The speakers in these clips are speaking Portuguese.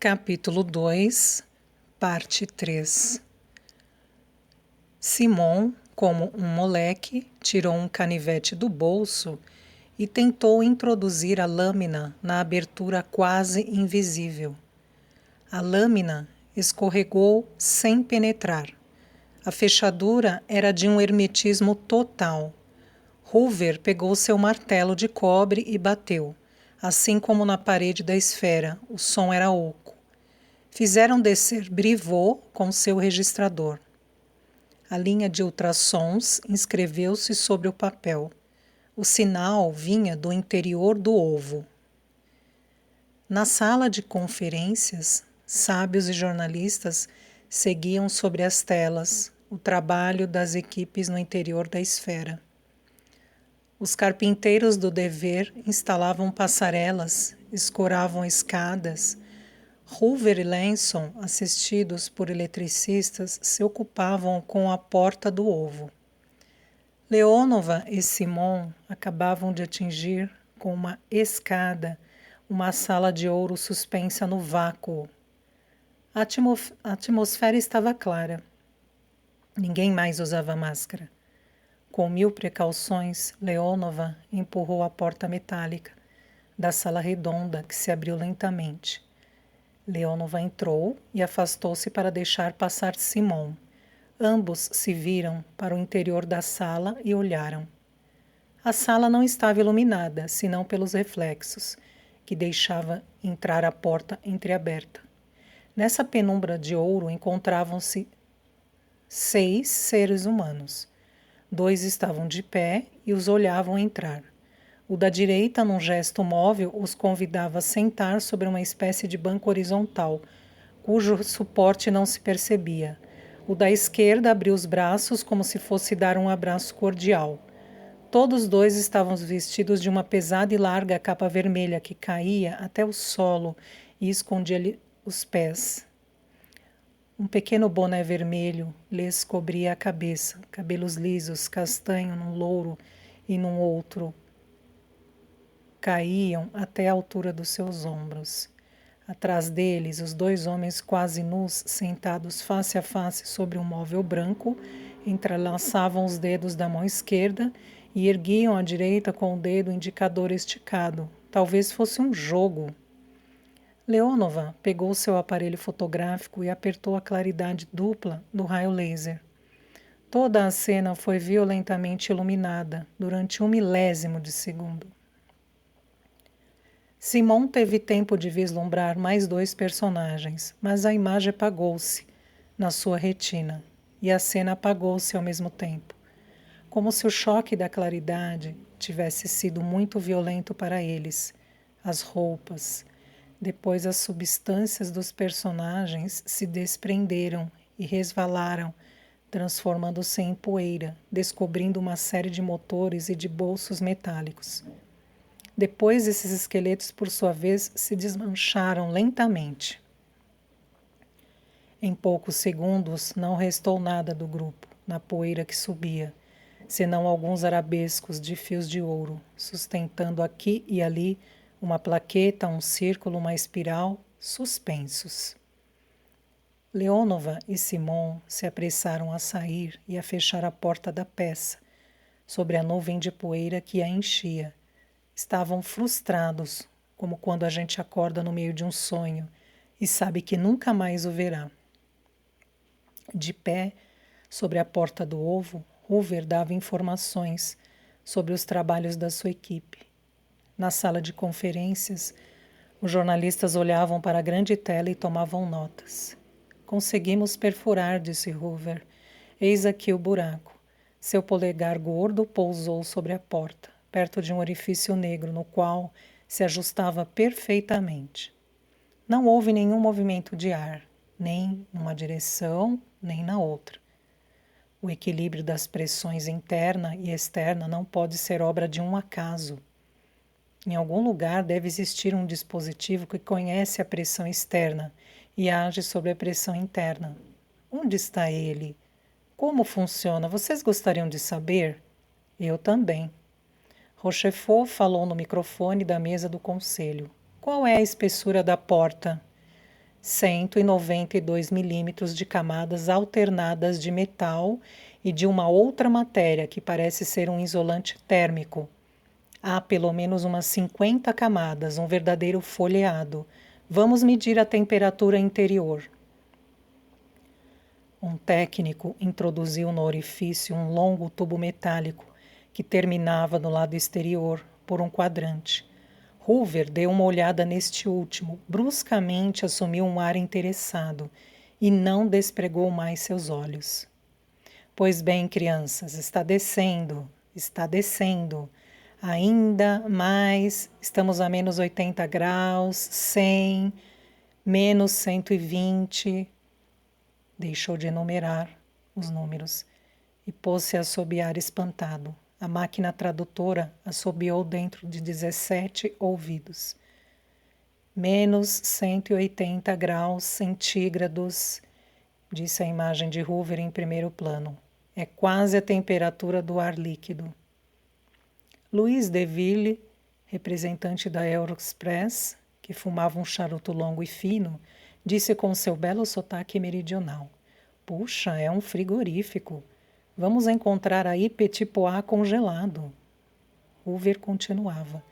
Capítulo 2, Parte 3. Simon, como um moleque, tirou um canivete do bolso e tentou introduzir a lâmina na abertura quase invisível. A lâmina escorregou sem penetrar. A fechadura era de um hermetismo total. Hoover pegou seu martelo de cobre e bateu. Assim como na parede da esfera, o som era oco. Fizeram descer Brivot com seu registrador. A linha de ultrassons inscreveu-se sobre o papel. O sinal vinha do interior do ovo. Na sala de conferências, sábios e jornalistas seguiam sobre as telas o trabalho das equipes no interior da esfera. Os carpinteiros do dever instalavam passarelas, escoravam escadas. Hoover e Lanson, assistidos por eletricistas, se ocupavam com a porta do ovo. Leonova e Simon acabavam de atingir, com uma escada, uma sala de ouro suspensa no vácuo. A atmosfera estava clara. Ninguém mais usava máscara. Com 1000 precauções, Leonova empurrou a porta metálica da sala redonda que se abriu lentamente. Leonova entrou e afastou-se para deixar passar Simon. Ambos se viram para o interior da sala e olharam. A sala não estava iluminada, senão pelos reflexos, que deixava entrar a porta entreaberta. Nessa penumbra de ouro encontravam-se 6 seres humanos. 2 estavam de pé e os olhavam entrar. O da direita, num gesto móvel, os convidava a sentar sobre uma espécie de banco horizontal, cujo suporte não se percebia. O da esquerda abriu os braços como se fosse dar um abraço cordial. Todos 2 estavam vestidos de uma pesada e larga capa vermelha que caía até o solo e escondia-lhe os pés. Um pequeno boné vermelho lhes cobria a cabeça, cabelos lisos, castanho num louro e num outro, caíam até a altura dos seus ombros. Atrás deles, os 2 homens quase nus, sentados face a face sobre um móvel branco, entrelaçavam os dedos da mão esquerda e erguiam a direita com o dedo indicador esticado. Talvez fosse um jogo. Leonova pegou seu aparelho fotográfico e apertou a claridade dupla do raio laser. Toda a cena foi violentamente iluminada durante 1/1000 de segundo. Simon teve tempo de vislumbrar mais 2 personagens, mas a imagem apagou-se na sua retina e a cena apagou-se ao mesmo tempo, como se o choque da claridade tivesse sido muito violento para eles. As roupas, depois as substâncias dos personagens se desprenderam e resvalaram, transformando-se em poeira, descobrindo uma série de motores e de bolsos metálicos. Depois, esses esqueletos, por sua vez, se desmancharam lentamente. Em poucos segundos, não restou nada do grupo, na poeira que subia, senão alguns arabescos de fios de ouro, sustentando aqui e ali uma plaqueta, um círculo, uma espiral, suspensos. Leonova e Simon se apressaram a sair e a fechar a porta da peça, sobre a nuvem de poeira que a enchia. Estavam frustrados, como quando a gente acorda no meio de um sonho e sabe que nunca mais o verá. De pé, sobre a porta do ovo, Hoover dava informações sobre os trabalhos da sua equipe. Na sala de conferências, os jornalistas olhavam para a grande tela e tomavam notas. Conseguimos perfurar, disse Hoover. Eis aqui o buraco. Seu polegar gordo pousou sobre a porta, perto de um orifício negro no qual se ajustava perfeitamente. Não houve nenhum movimento de ar, nem numa direção, nem na outra. O equilíbrio das pressões interna e externa não pode ser obra de um acaso. Em algum lugar deve existir um dispositivo que conhece a pressão externa e age sobre a pressão interna. Onde está ele? Como funciona? Vocês gostariam de saber? Eu também. Rochefort falou no microfone da mesa do conselho. Qual é a espessura da porta? 192 milímetros de camadas alternadas de metal e de uma outra matéria que parece ser um isolante térmico. Há pelo menos umas 50 camadas, um verdadeiro folheado. Vamos medir a temperatura interior. Um técnico introduziu no orifício um longo tubo metálico que terminava no lado exterior por um quadrante. Hoover deu uma olhada neste último, bruscamente assumiu um ar interessado e não despregou mais seus olhos. Pois bem, crianças, está descendo. Ainda mais, estamos a menos 80 graus, 100, menos 120. Deixou de enumerar os números e pôs-se a assobiar espantado. A máquina tradutora assobiou dentro de 17 ouvidos. Menos 180 graus centígrados, disse a imagem de Hoover em primeiro plano. É quase a temperatura do ar líquido. Louis Deville, representante da Aeroexpress, que fumava um charuto longo e fino, disse com seu belo sotaque meridional: Puxa, é um frigorífico. Vamos encontrar aí petit pois congelado. Hoover continuava.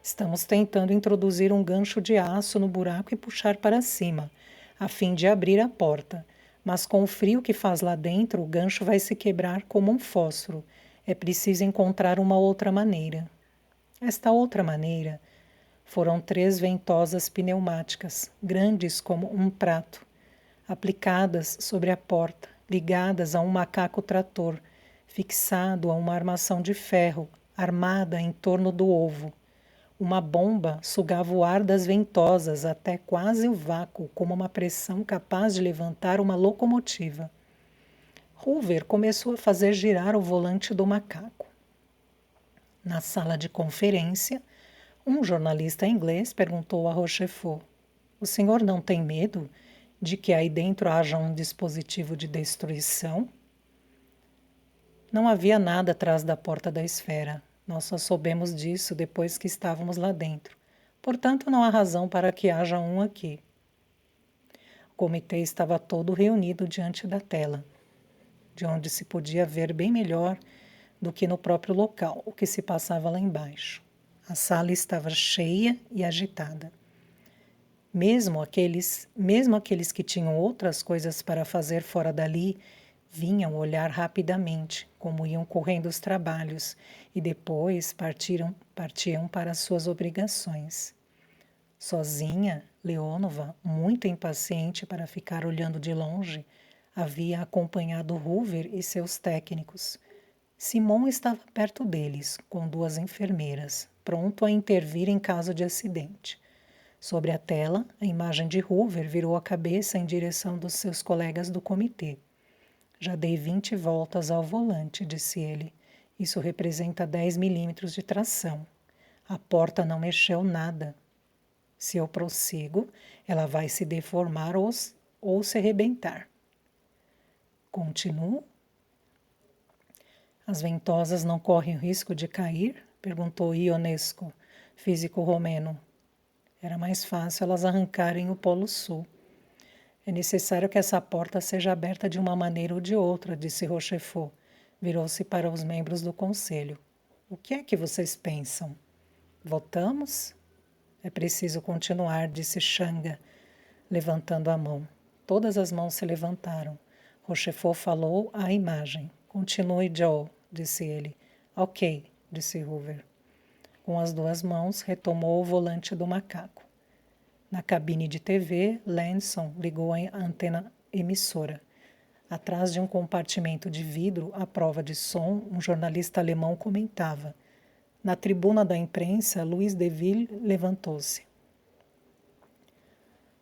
Estamos tentando introduzir um gancho de aço no buraco e puxar para cima, a fim de abrir a porta. Mas com o frio que faz lá dentro, o gancho vai se quebrar como um fósforo. É preciso encontrar uma outra maneira. Esta outra maneira foram 3 ventosas pneumáticas, grandes como um prato, aplicadas sobre a porta, ligadas a um macaco trator, fixado a uma armação de ferro, armada em torno do ovo. Uma bomba sugava o ar das ventosas até quase o vácuo, como uma pressão capaz de levantar uma locomotiva. Hoover começou a fazer girar o volante do macaco. Na sala de conferência, um jornalista inglês perguntou a Rochefort: O senhor não tem medo de que aí dentro haja um dispositivo de destruição? Não havia nada atrás da porta da esfera. Nós só soubemos disso depois que estávamos lá dentro. Portanto, não há razão para que haja um aqui. O comitê estava todo reunido diante da tela, de onde se podia ver bem melhor do que no próprio local o que se passava lá embaixo. A sala estava cheia e agitada. Mesmo aqueles que tinham outras coisas para fazer fora dali, vinham olhar rapidamente como iam correndo os trabalhos e depois partiam para suas obrigações. Sozinha, Leonova, muito impaciente para ficar olhando de longe, havia acompanhado Hoover e seus técnicos. Simon estava perto deles, com 2 enfermeiras, pronto a intervir em caso de acidente. Sobre a tela, a imagem de Hoover virou a cabeça em direção dos seus colegas do comitê. Já dei 20 voltas ao volante, disse ele. Isso representa 10 milímetros de tração. A porta não mexeu nada. Se eu prossigo, ela vai se deformar ou se arrebentar. Continuo? As ventosas não correm o risco de cair? Perguntou Ionesco, físico romeno. Era mais fácil elas arrancarem o Polo Sul. É necessário que essa porta seja aberta de uma maneira ou de outra, disse Rochefort. Virou-se para os membros do conselho. O que é que vocês pensam? Votamos? É preciso continuar, disse Xanga, levantando a mão. Todas as mãos se levantaram. Rochefort falou à imagem. Continue, Joe, disse ele. Ok, disse Hoover. Com as 2 mãos, retomou o volante do macaco. Na cabine de TV, Lanson ligou a antena emissora. Atrás de um compartimento de vidro, à prova de som, um jornalista alemão comentava. Na tribuna da imprensa, Louis Deville levantou-se.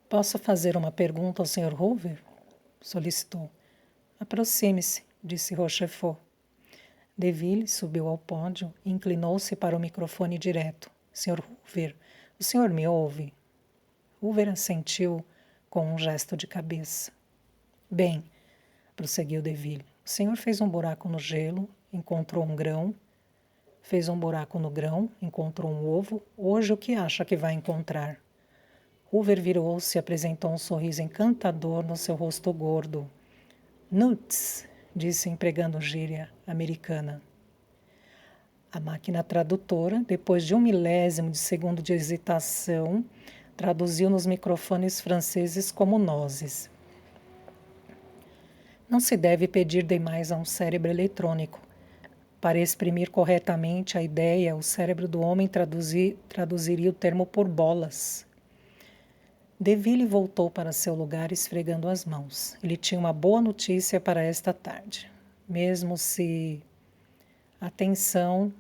Posso fazer uma pergunta ao Sr. Hoover? Solicitou. Aproxime-se, disse Rochefort. Deville subiu ao pódio e inclinou-se para o microfone direto. Sr. Hoover, o senhor me ouve? Hoover assentiu com um gesto de cabeça. Bem, prosseguiu Deville, o senhor fez um buraco no gelo, encontrou um grão, fez um buraco no grão, encontrou um ovo. Hoje o que acha que vai encontrar? Hoover virou-se e apresentou um sorriso encantador no seu rosto gordo. Nuts, disse empregando gíria americana. A máquina tradutora, depois de 1/1000 de segundo de hesitação, traduziu nos microfones franceses como nozes. Não se deve pedir demais a um cérebro eletrônico. Para exprimir corretamente a ideia, o cérebro do homem traduziria o termo por bolas. Deville voltou para seu lugar esfregando as mãos. Ele tinha uma boa notícia para esta tarde. Mesmo se... Atenção,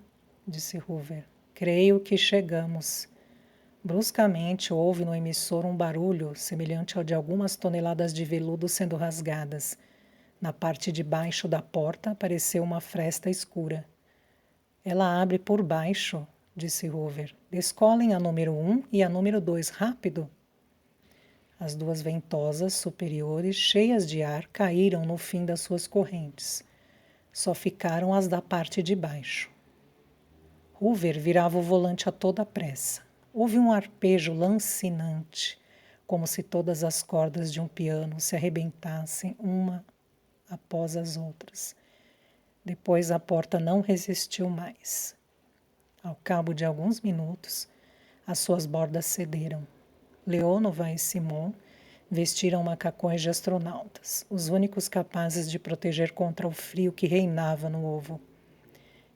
disse Hoover. Creio que chegamos. Bruscamente houve no emissor um barulho semelhante ao de algumas toneladas de veludo sendo rasgadas. Na parte de baixo da porta apareceu uma fresta escura. Ela abre por baixo, disse Hoover. Descolem a número 1 e a número 2, rápido. As duas ventosas superiores, cheias de ar, caíram no fim das suas correntes. Só ficaram as da parte de baixo. Hoover virava o volante a toda pressa. Houve um arpejo lancinante, como se todas as cordas de um piano se arrebentassem uma após as outras. Depois a porta não resistiu mais. Ao cabo de alguns minutos, as suas bordas cederam. Leonova e Simon vestiram macacões de astronautas, os únicos capazes de proteger contra o frio que reinava no ovo.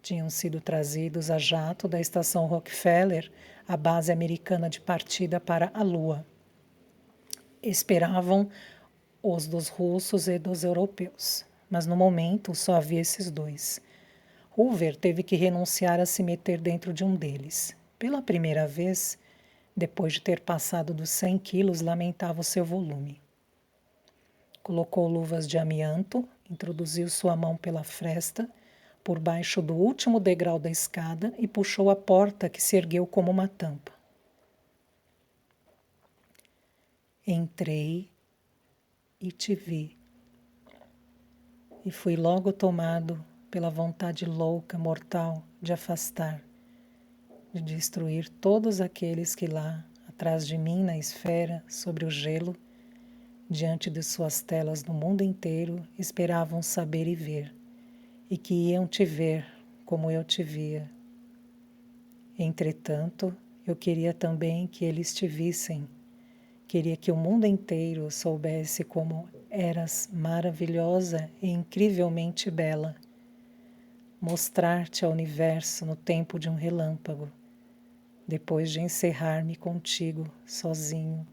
Tinham sido trazidos a jato da estação Rockefeller, a base americana de partida para a Lua. Esperavam os dos russos e dos europeus, mas no momento só havia esses dois. Hoover teve que renunciar a se meter dentro de um deles. Pela primeira vez, depois de ter passado dos 100 quilos, lamentava o seu volume. Colocou luvas de amianto, introduziu sua mão pela fresta, por baixo do último degrau da escada e puxou a porta que se ergueu como uma tampa. Entrei e te vi. E fui logo tomado pela vontade louca, mortal, de afastar, de destruir todos aqueles que lá, atrás de mim na esfera, sobre o gelo, diante de suas telas no mundo inteiro, esperavam saber e ver, e que iam te ver como eu te via. Entretanto, eu queria também que eles te vissem. Queria que o mundo inteiro soubesse como eras maravilhosa e incrivelmente bela. Mostrar-te ao universo no tempo de um relâmpago, depois de encerrar-me contigo, sozinho,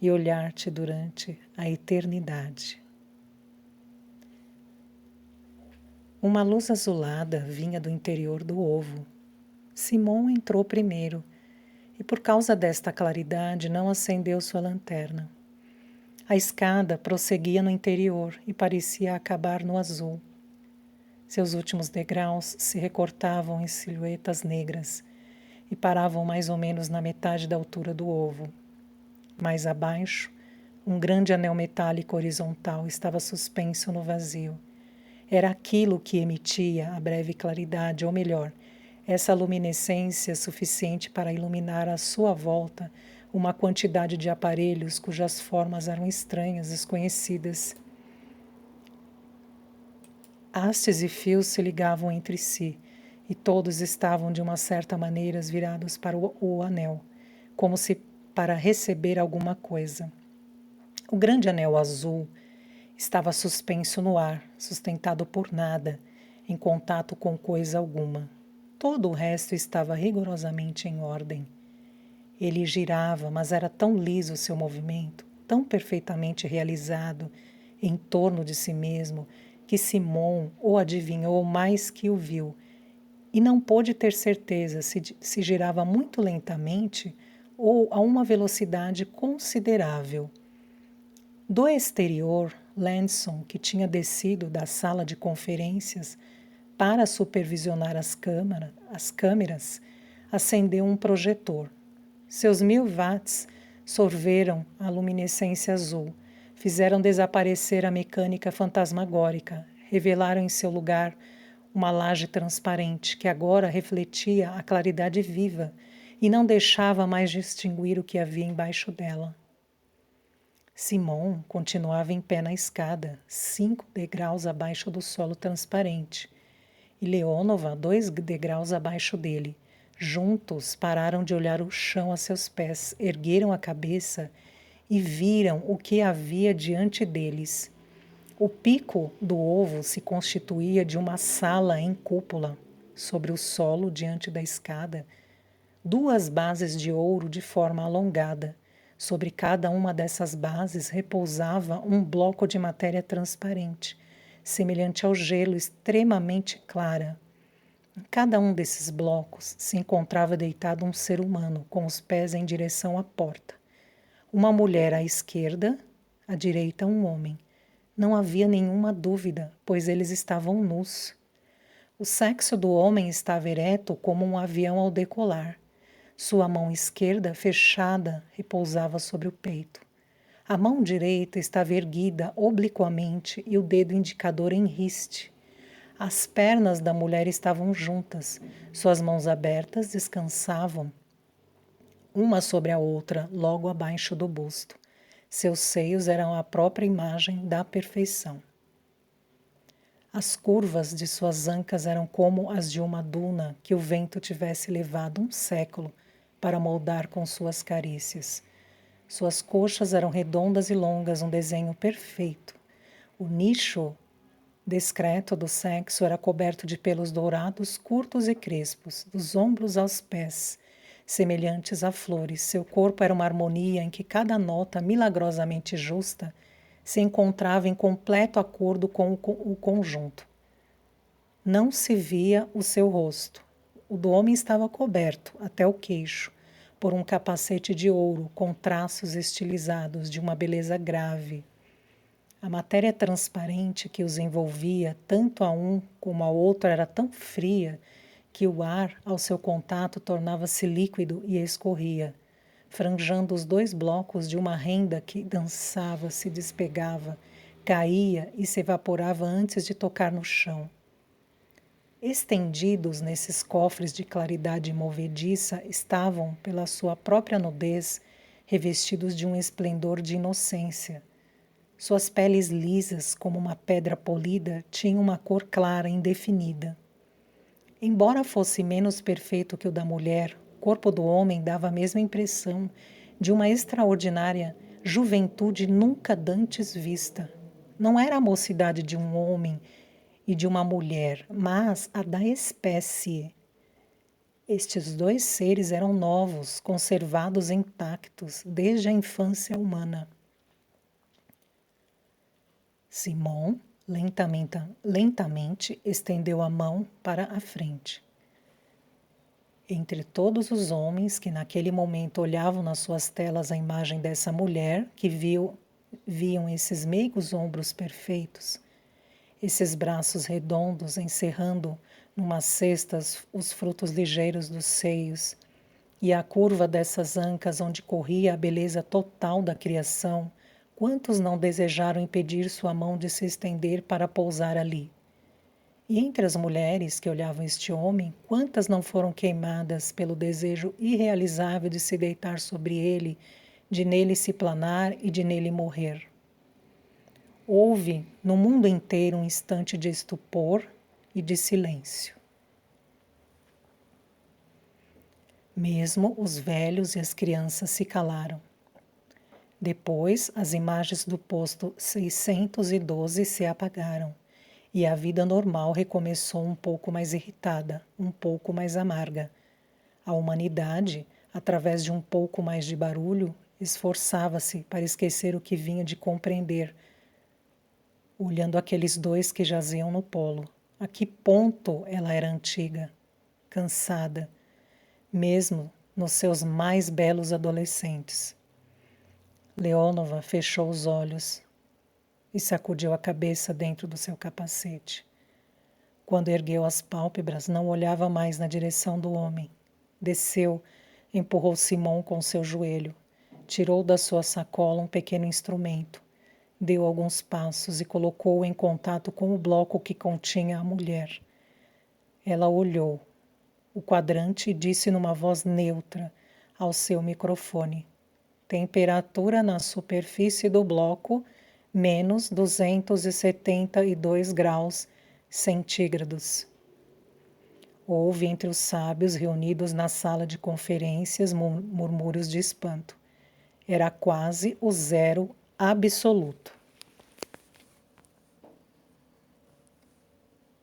e olhar-te durante a eternidade. Uma luz azulada vinha do interior do ovo. Simon entrou primeiro, e por causa desta claridade não acendeu sua lanterna. A escada prosseguia no interior e parecia acabar no azul. Seus últimos degraus se recortavam em silhuetas negras e paravam mais ou menos na metade da altura do ovo. Mais abaixo, um grande anel metálico horizontal estava suspenso no vazio. Era aquilo que emitia a breve claridade, ou melhor, essa luminescência suficiente para iluminar à sua volta uma quantidade de aparelhos cujas formas eram estranhas, desconhecidas. Hastes e fios se ligavam entre si, e todos estavam de uma certa maneira virados para o anel, como se para receber alguma coisa. O grande anel azul estava suspenso no ar, sustentado por nada, em contato com coisa alguma. Todo o resto estava rigorosamente em ordem. Ele girava, mas era tão liso o seu movimento, tão perfeitamente realizado em torno de si mesmo, que Simon o adivinhou mais que o viu, e não pôde ter certeza se girava muito lentamente ou a uma velocidade considerável. Do exterior, Landson, que tinha descido da sala de conferências para supervisionar as câmeras, acendeu um projetor. Seus 1000 watts sorveram a luminescência azul, fizeram desaparecer a mecânica fantasmagórica, revelaram em seu lugar uma laje transparente que agora refletia a claridade viva e não deixava mais distinguir o que havia embaixo dela. Simon continuava em pé na escada, 5 degraus abaixo do solo transparente, e Leonova 2 degraus abaixo dele. Juntos pararam de olhar o chão a seus pés, ergueram a cabeça e viram o que havia diante deles. O pico do ovo se constituía de uma sala em cúpula. Sobre o solo, diante da escada, 2 bases de ouro de forma alongada. Sobre cada uma dessas bases repousava um bloco de matéria transparente, semelhante ao gelo, extremamente clara. Em cada um desses blocos se encontrava deitado um ser humano, com os pés em direção à porta. Uma mulher à esquerda, à direita um homem. Não havia nenhuma dúvida, pois eles estavam nus. O sexo do homem estava ereto como um avião ao decolar. Sua mão esquerda, fechada, repousava sobre o peito. A mão direita estava erguida obliquamente e o dedo indicador em riste. As pernas da mulher estavam juntas, suas mãos abertas descansavam uma sobre a outra, logo abaixo do busto. Seus seios eram a própria imagem da perfeição. As curvas de suas ancas eram como as de uma duna que o vento tivesse levado um século para moldar com suas carícias. Suas coxas eram redondas e longas, um desenho perfeito. O nicho discreto do sexo era coberto de pelos dourados, curtos e crespos, dos ombros aos pés, semelhantes a flores. Seu corpo era uma harmonia em que cada nota milagrosamente justa se encontrava em completo acordo com o conjunto. Não se via o seu rosto. O do homem estava coberto, até o queixo, por um capacete de ouro com traços estilizados de uma beleza grave. A matéria transparente que os envolvia, tanto a um como a outro, era tão fria que o ar, ao seu contato, tornava-se líquido e escorria, franjando os 2 blocos de uma renda que dançava, se despegava, caía e se evaporava antes de tocar no chão. Estendidos nesses cofres de claridade movediça, estavam, pela sua própria nudez, revestidos de um esplendor de inocência. Suas peles lisas, como uma pedra polida, tinham uma cor clara, indefinida. Embora fosse menos perfeito que o da mulher, o corpo do homem dava a mesma impressão de uma extraordinária juventude nunca dantes vista. Não era a mocidade de um homem e de uma mulher, mas a da espécie. Estes 2 seres eram novos, conservados intactos desde a infância humana. Simon lentamente estendeu a mão para a frente. Entre todos os homens que naquele momento olhavam nas suas telas a imagem dessa mulher, que viam esses meigos ombros perfeitos, esses braços redondos encerrando numas cestas os frutos ligeiros dos seios, e a curva dessas ancas onde corria a beleza total da criação, quantos não desejaram impedir sua mão de se estender para pousar ali? E entre as mulheres que olhavam este homem, quantas não foram queimadas pelo desejo irrealizável de se deitar sobre ele, de nele se planar e de nele morrer? Houve no mundo inteiro um instante de estupor e de silêncio. Mesmo os velhos e as crianças se calaram. Depois, as imagens do posto 612 se apagaram e a vida normal recomeçou um pouco mais irritada, um pouco mais amarga. A humanidade, através de um pouco mais de barulho, esforçava-se para esquecer o que vinha de compreender, olhando aqueles 2 que jaziam no polo. A que ponto ela era antiga, cansada, mesmo nos seus mais belos adolescentes. Leonova fechou os olhos e sacudiu a cabeça dentro do seu capacete. Quando ergueu as pálpebras, não olhava mais na direção do homem. Desceu, empurrou Simon com seu joelho, tirou da sua sacola um pequeno instrumento, deu alguns passos e colocou-o em contato com o bloco que continha a mulher. Ela olhou o quadrante e disse numa voz neutra ao seu microfone: Temperatura na superfície do bloco, menos 272 graus centígrados. Houve entre os sábios reunidos na sala de conferências murmúrios de espanto. Era quase o zero absoluto.